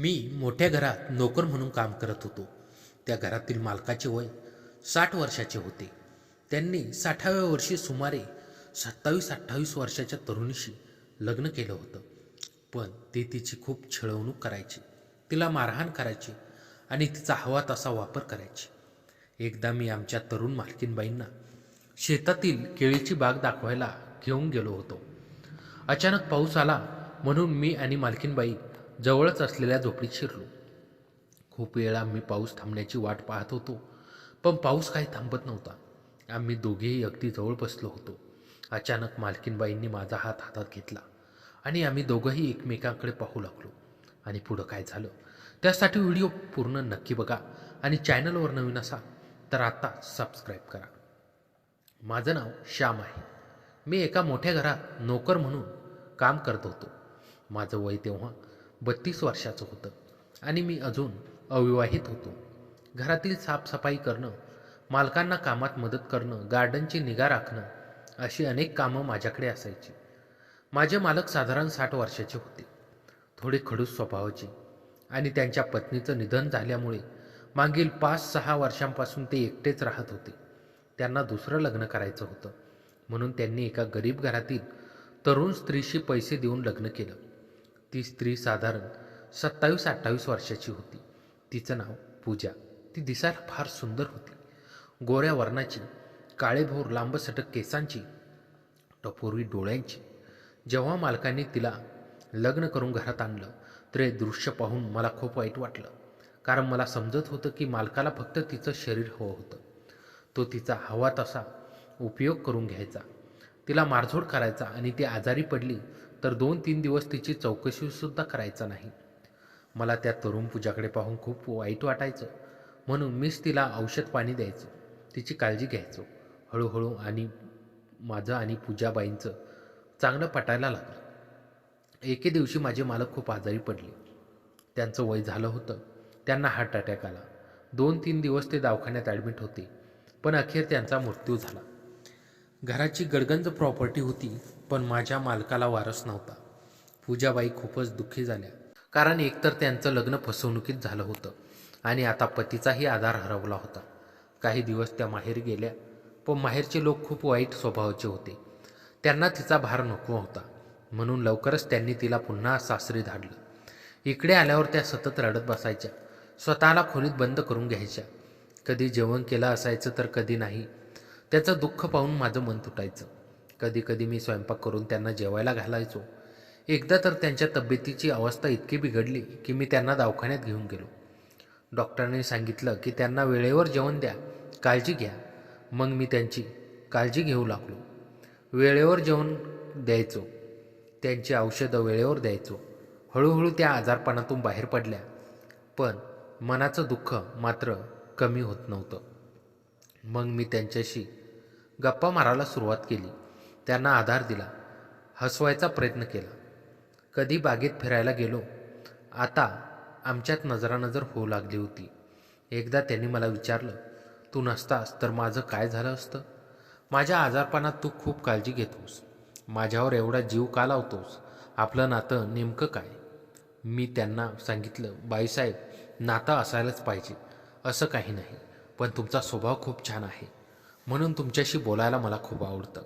मी मोठ्या घरात नोकर म्हणून काम करत होतो. त्या घरातील मालकाचे वय 60 वर्षाचे होते. त्यांनी 60व्या वर्षी सुमारे 27-28 वर्षाच्या तरुणीशी लग्न केलं होतं. पण ते तिची खूप छळवणूक करायची, तिला मारहाण करायची आणि तिचा हवा तसा वापर करायची. एकदा मी आमच्या तरुण मालकीनबाईंना शेतातील केळीची बाग दाखवायला घेऊन गेलो होतो. अचानक पाऊस आला म्हणून मी आणि मालकीनबाई जवळच असलेल्या झोपडीत शिरलो. खूप वेळा आम्ही पाऊस थांबण्याची वाट पाहत होतो, पण पाऊस काही थांबत नव्हता. आम्ही दोघेही अगदी जवळ बसलो होतो. अचानक मालकीनबाईंनी माझा हात हातात घेतला आणि आम्ही दोघंही एकमेकांकडे पाहू लागलो. आणि पुढं काय झालं त्यासाठी व्हिडिओ पूर्ण नक्की बघा आणि चॅनलवर नवीन असा तर आता सबस्क्राईब करा. माझं नाव श्याम आहे. मी एका मोठ्या घरात नोकर म्हणून काम करत होतो. माझं वय तेव्हा 32 वर्षाचं होतं आणि मी अजून अविवाहित होतो. घरातील साफसफाई करणं, मालकांना कामात मदत करणं, गार्डनची निगा राखणं अशी अनेक कामं माझ्याकडे असायची. माझे मालक साधारण 60 वर्षाचे होते, थोडे खडूस स्वभावाचे आणि त्यांच्या पत्नीचं निधन झाल्यामुळे मागील 5-6 वर्षांपासून ते एकटेच राहत होते. त्यांना दुसरं लग्न करायचं होतं म्हणून त्यांनी एका गरीब घरातील तरुण स्त्रीशी पैसे देऊन लग्न केलं. ती स्त्री साधारण 27-28 वर्षाची होती. तिचं नाव पूजा. ती दिसायला फार सुंदर होती. गोऱ्या वर्णाची, काळेभोर लांबसटक केसांची, टपोरी डोळ्यांची. जेव्हा मालकांनी तिला लग्न करून घरात आणलं तर हे दृश्य पाहून मला खूप वाईट वाटलं. कारण मला समजत होतं की मालकाला फक्त तिचं शरीर हवं होतं. तो तिचा हवा तसा उपयोग करून घ्यायचा, तिला मारझोड करायचा आणि ती आजारी पडली तर 2-3 दिवस तिची चौकशीसुद्धा करायचा नाही. मला त्या तरुण पूजाकडे पाहून खूप वाईट वाटायचं. म्हणून मीच तिला औषध पाणी द्यायचो, तिची काळजी घ्यायचो. हळूहळू आणि माझं आणि पूजाबाईंचं चांगलं पटायला लागलं. एके दिवशी माझे मालक खूप आजारी पडले. त्यांचं वय झालं होतं. त्यांना हार्ट अटॅक आला. 2-3 दिवस ते दवाखान्यात ॲडमिट होते, पण अखेर त्यांचा मृत्यू झाला. घराची गडगंज प्रॉपर्टी होती, पण माझ्या मालकाला वारस नव्हता. पूजाबाई खूपच दुःखी झाल्या, कारण एकतर त्यांचं लग्न फसवणुकीत झालं होतं आणि आता पतीचाही आधार हरवला होता. काही दिवस त्या माहेरी गेल्या, पण माहेरचे लोक खूप वाईट स्वभावाचे होते. त्यांना तिचा भार नको होता, म्हणून लवकरच त्यांनी तिला पुन्हा सासरी धाडलं. इकडे आल्यावर त्या सतत रडत बसायच्या, स्वतःला खोलीत बंद करून घ्यायच्या. कधी जेवण केलं असायचं तर कधी नाही. त्याचं दुःख पाहून माझं मन तुटायचं. कधी कधी मी स्वयंपाक करून त्यांना जेवायला घालायचो. एकदा तर त्यांच्या तब्येतीची अवस्था इतकी बिघडली की मी त्यांना दवाखान्यात घेऊन गेलो. डॉक्टरांनी सांगितलं की त्यांना वेळेवर जेवण द्या, काळजी घ्या. मग मी त्यांची काळजी घेऊ लागलो. वेळेवर जेवण द्यायचो, त्यांची औषधं वेळेवर द्यायचो. हळूहळू त्या आजारपणातून बाहेर पडल्या, पण मनाचं दुःख मात्र कमी होत नव्हतं. मग मी त्यांच्याशी गप्पा मारायला सुरुवात केली, त्यांना आधार दिला, हसवायचा प्रयत्न केला. कधी बागेत फिरायला गेलो. आता आमच्यात नजरानजर होऊ लागली होती. एकदा त्यांनी मला विचारलं, तू नसतास तर माझं काय झालं असतं? माझ्या आजारपणात तू खूप काळजी घेतोस, माझ्यावर एवढा जीव का लावतोस? आपलं नातं नेमकं काय? मी त्यांना सांगितलं, बाईसाहेब, नातं असायलाच पाहिजे असं काही नाही, पण तुमचा स्वभाव खूप छान आहे म्हणून तुमच्याशी बोलायला मला खूप आवडतं.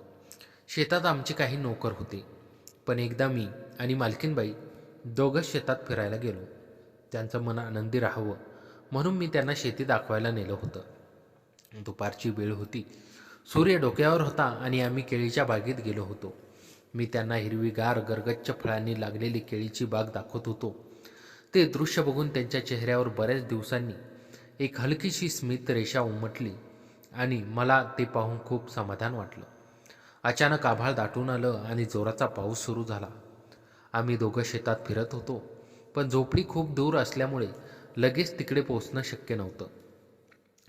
शेतात आमचे काही नोकर होते, पण एकदा मी आणि मालकीनबाई दोघंच शेतात फिरायला गेलो. त्यांचं मन आनंदी राहावं म्हणून मी त्यांना शेती दाखवायला नेलं होतं. दुपारची वेळ होती, सूर्य डोक्यावर होता आणि आम्ही केळीच्या बागेत गेलो होतो. मी त्यांना हिरवीगार गरगच्च फळांनी लागलेली केळीची बाग दाखवत होतो. ते दृश्य बघून त्यांच्या चेहऱ्यावर बऱ्याच दिवसांनी एक हलकीशी स्मित रेषा उमटली आणि मला ते पाहून खूप समाधान वाटलं. अचानक आभाळ दाटून आलं आणि जोराचा पाऊस सुरू झाला. आम्ही दोघं शेतात फिरत होतो, पण झोपडी खूप दूर असल्यामुळे लगेच तिकडे पोहोचणं शक्य नव्हतं.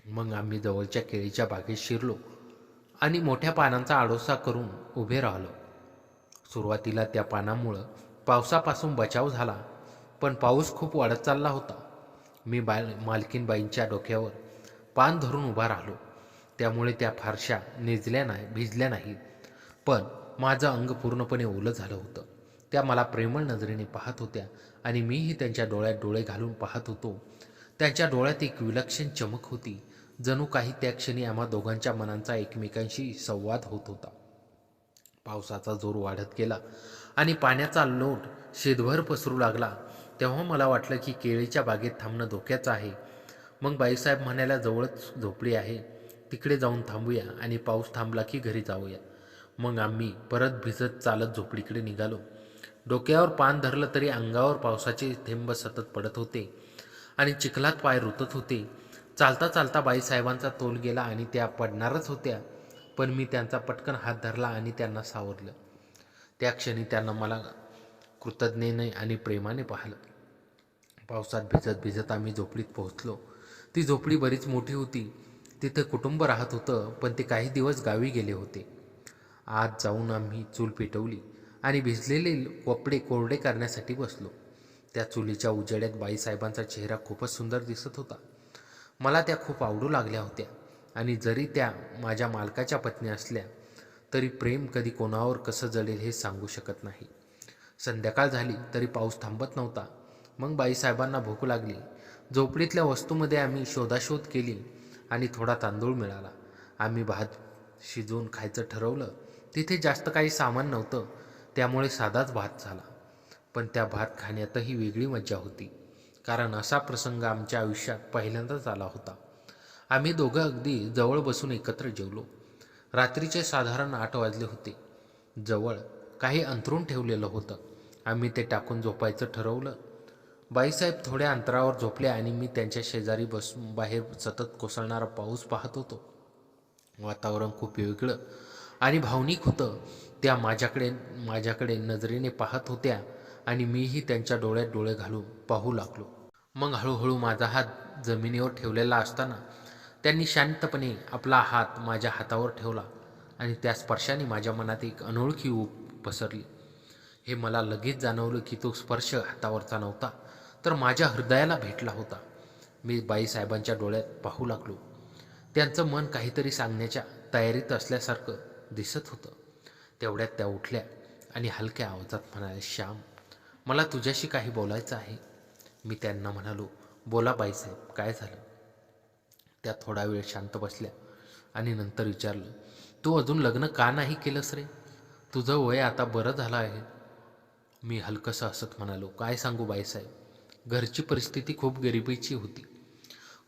मग आम्ही जवळच्या केळीच्या बागेत शिरलो आणि मोठ्या पानांचा आडोसा करून उभे राहिलो. सुरुवातीला त्या पानामुळं पावसापासून बचाव झाला, पण पाऊस खूप वाढत चालला होता. मी मालकीनबाईंच्या डोक्यावर पान धरून उभा राहिलो. त्यामुळे त्या फारशा भिजल्या नाहीत, पण माझं अंग पूर्णपणे ओलं झालं होतं. त्या मला प्रेमळ नजरेने पाहत होत्या आणि मीही त्यांच्या डोळ्यात डोळे घालून पाहत होतो. त्यांच्या डोळ्यात एक विलक्षण चमक होती. जणू काही त्या क्षणी आम्हा दोघांच्या मनांचा एकमेकांशी संवाद होत होता. पावसाचा जोर वाढत गेला आणि पाण्याचा लोट शेतभर पसरू लागला. तेव्हा मला वाटलं की केळीच्या बागेत थांबणं धोक्याचं आहे. मग बाईसाहेब म्हणाल्या, जवळच झोपडी आहे, तिकडे जाऊन थांबूया आणि पाऊस थांबला की घरी जाऊया. मग आम्ही परत भिजत चालत झोपडीकडे निघालो. डोक्यावर पान धरलं तरी अंगावर पावसाचे थेंब सतत पडत होते आणि चिखलात पाय रुतत होते. चालता चालता बाईसाहेबांचा तोल गेला आणि त्या पडणारच होत्या, पण मी त्यांचा पटकन हात धरला आणि त्यांना सावरलं. त्या क्षणी त्यांना मला कृतज्ञतेने आणि प्रेमाने पाहिलं. पावसात भिजत भिजत आम्ही झोपडीत पोहोचलो. ती झोपडी बरीच मोठी होती. तिथं कुटुंब राहत होतं, पण ते काही दिवस गावी गेले होते. आत जाऊन आम्ही चूल पेटवली आणि भिजलेले कपडे कोरडे करण्यासाठी बसलो. त्या चुलीच्या उजेड्यात बाईसाहेबांचा चेहरा खूपच सुंदर दिसत होता. मला त्या खूप आवडू लागल्या होत्या आणि जरी त्या माझ्या मालकाच्या पत्नी असल्या तरी प्रेम कधी कोणावर कसं जळेल हे सांगू शकत नाही. संध्याकाळ झाली तरी पाऊस थांबत नव्हता. मग बाईसाहेबांना भूक लागली. झोपडीतल्या वस्तूमध्ये आम्ही शोधाशोध केली आणि थोडा तांदूळ मिळाला. आम्ही भात शिजवून खायचं ठरवलं. तिथे जास्त काही सामान नव्हतं, त्यामुळे साधाच भात झाला. पण त्या भात खाण्यातही वेगळी मजा होती, कारण असा प्रसंग आमच्या आयुष्यात पहिल्यांदाच आला होता. आम्ही दोघं अगदी जवळ बसून एकत्र जेवलो. रात्रीचे साधारण 8 वाजले होते. जवळ काही अंथरूण ठेवलेलं होतं. आम्ही ते टाकून झोपायचं ठरवलं. बाईसाहेब थोड्या अंतरावर झोपल्या आणि मी त्यांच्या शेजारी बसून बाहेर सतत कोसळणारा पाऊस पाहत होतो. वातावरण खूप वेगळं आणि भावनिक होतं. त्या माझ्याकडे नजरेने पाहत होत्या आणि मीही त्यांच्या डोळ्यात डोळे घालून पाहू लागलो. मग हळूहळू माझा हात जमिनीवर ठेवलेला असताना त्यांनी शांतपणे आपला हात माझ्या हातावर ठेवला आणि त्या स्पर्शाने माझ्या मनात एक अनोळखी ऊब पसरली. हे मला लगेच जाणवलं की तो स्पर्श हातावरचा नव्हता, तर माझ्या हृदयाला भेटला होता. मी बाईसाहेबांच्या डोळ्यात पाहू लागलो. त्यांचं मन काहीतरी सांगण्याच्या तयारीत असल्यासारखं दिसत होतं. तेवढ्यात त्या उठल्या आणि हलक्या आवाजात म्हणाल्या, श्याम, मला तुझ्याशी काही बोलायचं आहे. मी त्यांना म्हणालो, बोला बाईसाहेब, काय झालं? त्या थोडा वेळ शांत बसल्या आणि नंतर विचारलं, तू अजून लग्न का नाही केलंस रे? तुझं वय आता बरं झालं आहे. मी हलकंसं हसत म्हणालो, काय सांगू बाईसाहेब, घरची परिस्थिती खूप गरिबीची होती.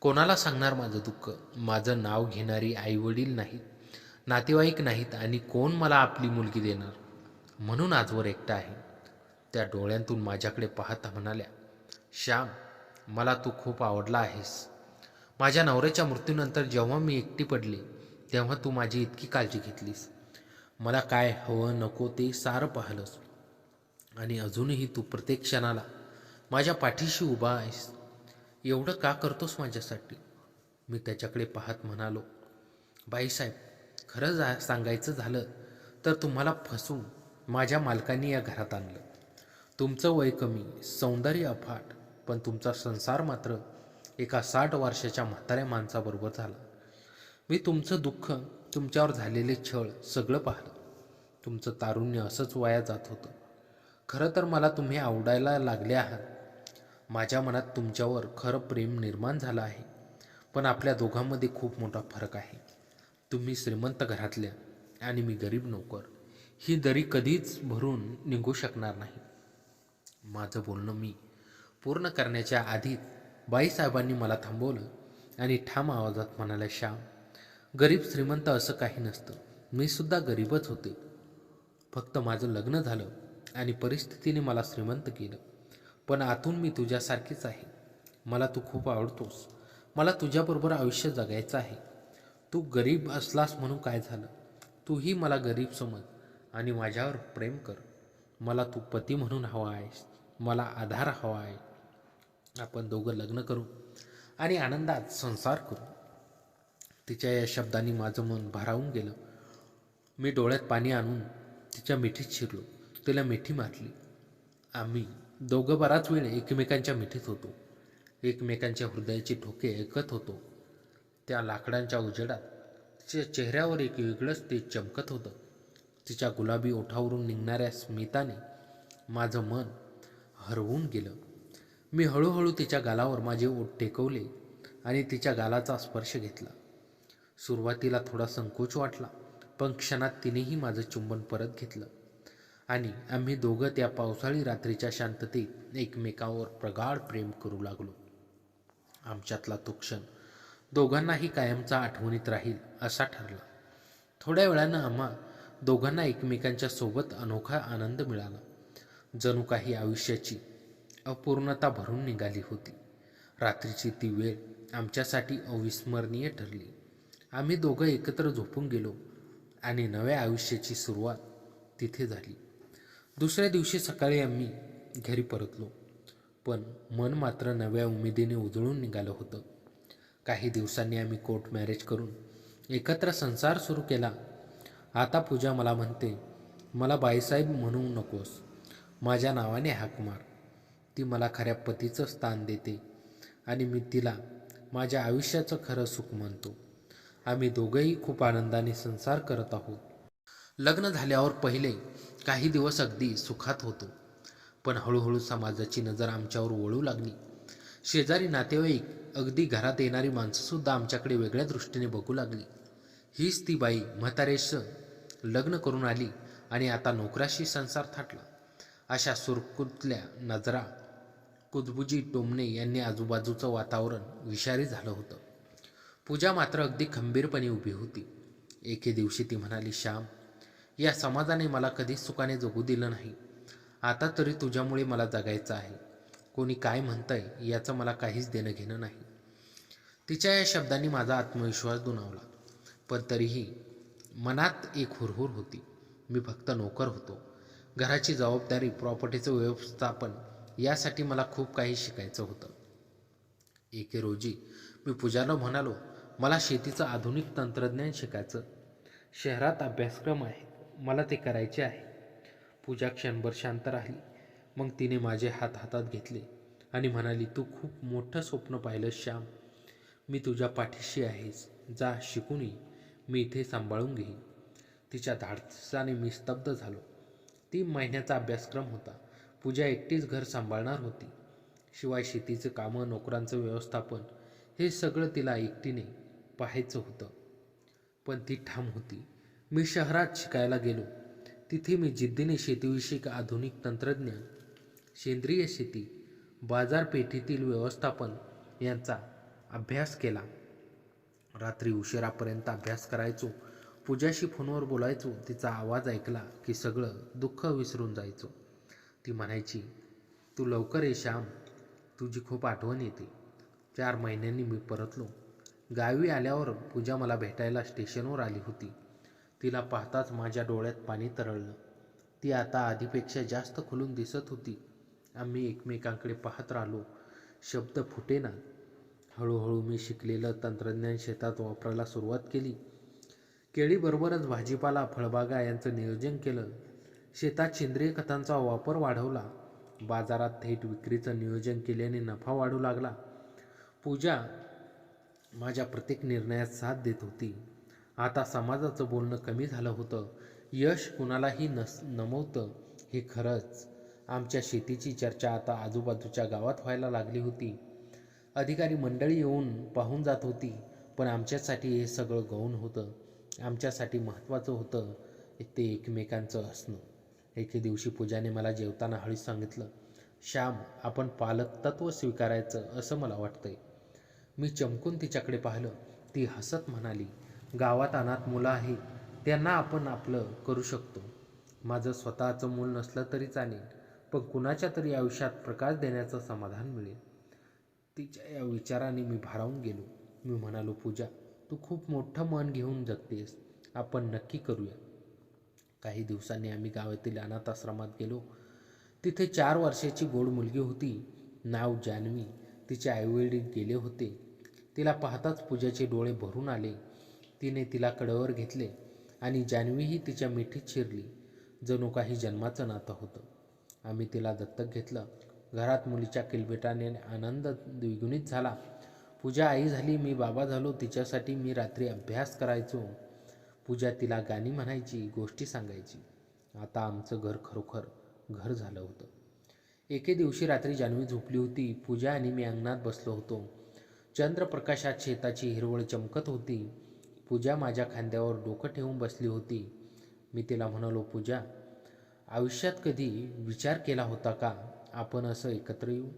कोणाला सांगणार माझं दुःख? माझं नाव घेणारी आईवडील नाहीत, नातेवाईक नाहीत आणि कोण मला आपली मुलगी देणार? म्हणून आजवर एकटा आहे. त्या डोळ्यांतून माझ्याकडे पाहता म्हणाल्या, श्याम, मला तू खूप आवडला आहेस. माझ्या नवऱ्याच्या मृत्यूनंतर जेव्हा मी एकटी पडले तेव्हा तू माझी इतकी काळजी घेतलीस. मला काय हवं नको ते सारं पाहिलंस आणि अजूनही तू प्रत्येक क्षणाला माझ्या पाठीशी उभा आहेस. एवढं का करतोस माझ्यासाठी? मी त्याच्याकडे पाहत म्हणालो, बाईसाहेब, खरं सांगायचं झालं तर तुम्हाला फसवून माझ्या मालकांनी या घरात आणलं. तुमचं वय कमी, सौंदर्य अफाट, पण तुमचा संसार मात्र एका 60 वर्षाच्या म्हाताऱ्या माणसाबरोबर झाला. मी तुमचं दुःख, तुमच्यावर झालेले छळ सगळं पाहिलं. तुमचं तारुण्य असंच वाया जात होतं. खरं तर मला तुम्ही आवडायला लागले आहात. माझ्या मनात तुमच्यावर खरं प्रेम निर्माण झालं आहे. पण आपल्या दोघांमध्ये खूप मोठा फरक आहे. तुम्ही श्रीमंत घरातल्या आणि मी गरीब नोकर. ही दरी कधीच भरून निघू शकणार नाही. माझं बोलणं मी पूर्ण करण्याच्या आधीच बाईसाहेबांनी मला थांबवलं आणि ठाम आवाजात म्हणाल्या, श्याम, गरीब श्रीमंत असं काही नसतं. मी सुद्धा गरीबच होते. फक्त माझं लग्न झालं आणि परिस्थितीने मला श्रीमंत केलं. पण आतून मी तुझ्यासारखीच आहे. मला तू खूप आवडतोस. मला तुझ्याबरोबर आयुष्य जगायचं आहे. तू गरीब असलास म्हणून काय झालं? तूही मला गरीब समज आणि माझ्यावर प्रेम कर. मला तू पती म्हणून हवा आहेस. मला आधार हवा आहे. आपण दोघं लग्न करू आणि आनंदात संसार करू. तिच्या या शब्दांनी माझं मन भारावून गेलं. मी डोळ्यात पाणी आणून तिच्या मिठीत शिरलो. तिला मिठी मारली. आम्ही दोघं बराच वेळ एकमेकांच्या मिठीत होतो. एकमेकांच्या हृदयाची ठोके ऐकत होतो. त्या लाकडांच्या उजेडात तिच्या चेहऱ्यावर एक वेगळंच तेज चमकत होतं. तिच्या गुलाबी ओठावरून निघणाऱ्या स्मिताने माझं मन हरवून गेलं. मी हळूहळू तिच्या गालावर माझे ओठ टेकवले आणि तिच्या गालाचा स्पर्श घेतला. सुरुवातीला थोडा संकोच वाटला, पण क्षणात तिनेही माझं चुंबन परत घेतलं आणि आम्ही दोघं त्या पावसाळी रात्रीच्या शांततेत एकमेकांवर प्रगाढ प्रेम करू लागलो. आमच्यातला तो क्षण दोघांनाही कायमचा आठवणीत राहील असा ठरला. थोड्या वेळानं आम्हा दोघांना एकमेकांच्या सोबत अनोखा आनंद मिळाला. जणू काही आयुष्याची अपूर्णता भरून निघाली होती. रात्रीची ती वेळ आमच्यासाठी अविस्मरणीय ठरली. आम्ही दोघं एकत्र झोपून गेलो आणि नव्या आयुष्याची सुरुवात तिथे झाली. दुसऱ्या दिवशी सकाळी आम्ही घरी परतलो, पण मन मात्र नव्या उमेदीने उजळून निघालं होतं. काही दिवसांनी आम्ही कोर्ट मॅरेज करून एकत्र संसार सुरू केला. आता पूजा मला म्हणते, मला बाईसाहेब म्हणू नकोस, माझ्या नावाने हाक मार. ती मला खऱ्या पतीचं स्थान देते आणि मी तिला माझ्या आयुष्याचं खरं सुख मानतो. आम्ही दोघंही खूप आनंदाने संसार करत आहोत. लग्न झाल्यावर पहिले काही दिवस अगदी सुखात होतो, पण हळूहळू समाजाची नजर आमच्यावर वळू लागली. शेजारी नातेवाईक, अगदी घरात येणारी माणसंसुद्धा आमच्याकडे वेगळ्या दृष्टीने बघू लागली. हीच ती बाई म्हातारेचं लग्न करून आली आणि आता नोकराशी संसार थाटला. अशा सुरकुतल्या नजरा कुजबुजी टोमणे यांनी आजूबाजूचं वातावरण विषारी झालं होतं. पूजा मात्र अगदी खंबीरपणे उभी होती. एके दिवशी ती म्हणाली, श्याम, या समाजाने मला कधीच सुखाने जगू दिलं नाही. आता तरी तुझ्यामुळे मला जगायचं आहे. कोणी काय म्हणतंय याचं मला काहीच देणं घेणं नाही. तिच्या या शब्दांनी माझा आत्मविश्वास दुणावला, पण तरीही मनात एक हुरहुर होती. मी फक्त नोकर होतो. घराची जबाबदारी, प्रॉपर्टीचं व्यवस्थापन यासाठी मला खूप काही शिकायचं होतं. एके रोजी मी पूजाला म्हणालो, मला शेतीचं आधुनिक तंत्रज्ञान शिकायचं. शहरात अभ्यासक्रम आहे, मला ते करायचे आहे. पूजा क्षणभर शांत राहिली. मग तिने माझे हात हातात घेतले आणि म्हणाली, तू खूप मोठं स्वप्न पाहिलं श्याम. मी तुझ्या पाठीशी आहेस. जा, शिकून ये. मी इथे सांभाळून घेईन. तिच्या धाडसाने मी स्तब्ध झालो. 3 महिन्याचा अभ्यासक्रम होता. पूजा एकटीच घर सांभाळणार होती. शिवाय शेतीचं कामं, नोकरांचं व्यवस्थापन हे सगळं तिला एकटीने पाहायचं होतं. पण ती ठाम होती. मी शहरात शिकायला गेलो. तिथे मी जिद्दीने शेतीविषयक आधुनिक तंत्रज्ञान, सेंद्रिय शेती, बाजारपेठेतील व्यवस्थापन यांचा अभ्यास केला. रात्री उशिरापर्यंत अभ्यास करायचो. पूजाशी फोनवर बोलायचो. तिचा आवाज ऐकला की सगळं दुःख विसरून जायचो. ती म्हणायची, तू लवकर ये श्याम, तुझी खूप आठवण येते. 4 महिन्यांनी मी परतलो. गावी आल्यावर पूजा मला भेटायला स्टेशनवर आली होती. तिला पाहताच माझ्या डोळ्यात पाणी तरळलं. ती आता आधीपेक्षा जास्त खुलून दिसत होती. आम्ही एकमेकांकडे पाहत राहिलो. शब्द फुटेना. हळूहळू मी शिकलेलं तंत्रज्ञान शेतात वापरायला सुरुवात केली. केळीबरोबरच भाजीपाला, फळबागा यांचं नियोजन केलं. शेतात सेंद्रिय खतांचा वापर वाढवला. बाजारात थेट विक्रीचं नियोजन केल्याने नफा वाढू लागला. पूजा माझ्या प्रत्येक निर्णयात साथ देत होती. आता समाजाचं बोलणं कमी झालं होतं. यश कुणालाही नमवतं हे खरंच. आमच्या शेतीची चर्चा आता आजूबाजूच्या गावात व्हायला लागली होती. अधिकारी मंडळी येऊन पाहून जात होती. पण आमच्यासाठी हे सगळं गौण होतं. आमच्यासाठी महत्त्वाचं होतं ते एकमेकांचं असणं. एके दिवशी पूजाने मला जेवताना हळूच सांगितलं, श्याम, आपण पालकत्व स्वीकारायचं असं मला वाटतंय. मी चमकून तिच्याकडे पाहिलं. ती हसत म्हणाली, गावात अनाथ मुलं आहेत, त्यांना आपण आपलं करू शकतो. माझं स्वतःचं मूल नसलं तरी चालेल, पण कुणाच्या तरी आयुष्यात प्रकाश देण्याचं समाधान मिळेल. तिच्या या विचाराने मी भारावून गेलो. मी म्हणालो, पूजा, तू खूप मोठं मन घेऊन जगतेस. आपण नक्की करूया. काही दिवसांनी आम्ही गावातील अनाथ आश्रमात गेलो. तिथे 4 वर्षाची गोड मुलगी होती. नाव जान्हवी. तिचे आईवडील गेले होते. तिला पाहताच पूजाचे डोळे भरून आले. तिने तिला कडेवर घेतले आणि जान्हवीही तिच्या मिठीत शिरली. जणू काही जन्माचं नातं होतं. आम्ही तिला दत्तक घेतलं. घरात मुलीच्या किलबिटाने आनंद द्विगुणित झाला. पूजा आई झाली, मी बाबा झालो. तिच्यासाठी मी रात्री अभ्यास करायचो. पूजा तिला गाणी म्हणायची, गोष्टी सांगायची. आता आमचं घर खरोखर घर झालं होतं. एके दिवशी रात्री जान्हवी झोपली होती. पूजा आणि मी अंगणात बसलो होतो. चंद्रप्रकाशात शेताची हिरवळ चमकत होती. पूजा माझ्या खांद्यावर डोकं ठेवून बसली होती. मी तिला म्हणालो, पूजा, आयुष्यात कधी विचार केला होता का आपण असं एकत्र येऊ?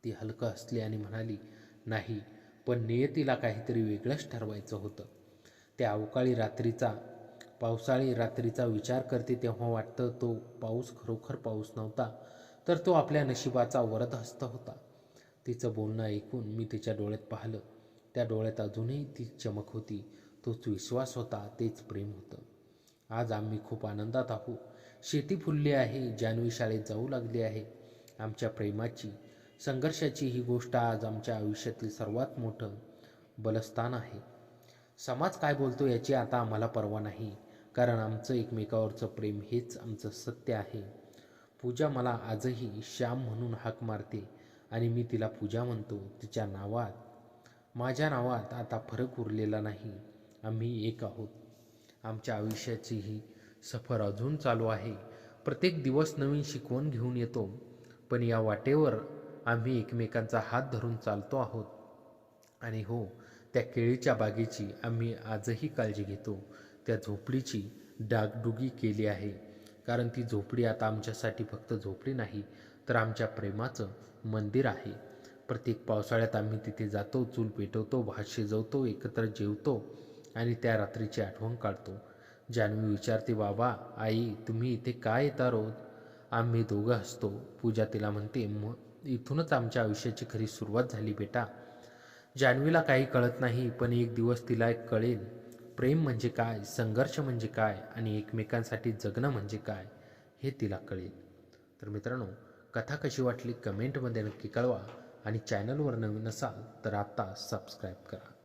ती हलकं हसली आणि म्हणाली, नाही, पण नियतीला काहीतरी वेगळंच ठरवायचं होतं. त्या पावसाळी रात्रीचा विचार करते तेव्हा वाटतं तो पाऊस खरोखर पाऊस नव्हता, तर तो आपल्या नशिबाचा वरदहस्त होता. तिचं बोलणं ऐकून मी तिच्या डोळ्यात पाहिलं. त्या डोळ्यात अजूनही ती चमक होती. तोच विश्वास होता, तेच प्रेम होतं. आज आम्ही खूप आनंदात आहोत. शेती फुलली आहे. जान्हवी शाळेत जाऊ लागली आहे. आमच्या प्रेमाची, संघर्षाची ही गोष्ट आज आमच्या आयुष्यातील सर्वात मोठं बलस्थान आहे. समाज काय बोलतो याची आता आम्हाला पर्वा नाही, कारण आमचं एकमेकावरचं प्रेम हेच आमचं सत्य आहे. पूजा मला आजही श्याम म्हणून हाक मारते आणि मी तिला पूजा म्हणतो. तिच्या नावात, माझ्या नावात आता फरक उरलेला नाही. आम्ही एक आहोत. आमच्या आयुष्याची ही सफर अजून चालू आहे. प्रत्येक दिवस नवीन शिकवण घेऊन येतो, पण या वाटेवर आम्ही एकमेकांचा हात धरून चालतो आहोत. आणि हो, त्या केळीच्या बागेची आम्ही आजही काळजी घेतो. त्या झोपडीची डागडुगी केली आहे, कारण ती झोपडी आता आमच्यासाठी फक्त झोपडी नाही, तर आमच्या प्रेमाचं मंदिर आहे. प्रत्येक पावसाळ्यात आम्ही तिथे जातो, चूल पेटवतो, भात शिजवतो, एकत्र जेवतो आणि त्या रात्रीची आठवण काढतो. जान्हवी विचारते, बाबा, आई, तुम्ही इथे काय येता रोज? आम्ही दोघं हसतो. पूजा तिला म्हणते, इथूनच आमच्या आयुष्याची खरी सुरुवात झाली बेटा. जान्हवीला काही कळत नाही, पण एक दिवस तिला कळेल. प्रेम म्हणजे काय, संघर्ष म्हणजे काय आणि एकमेकांसाठी जगणं म्हणजे काय, हे तिला कळेल. तर मित्रांनो, कथा कशी वाटली कमेंटमध्ये नक्की कळवा आणि चॅनलवर नवीन असाल तर आता सबस्क्राईब करा.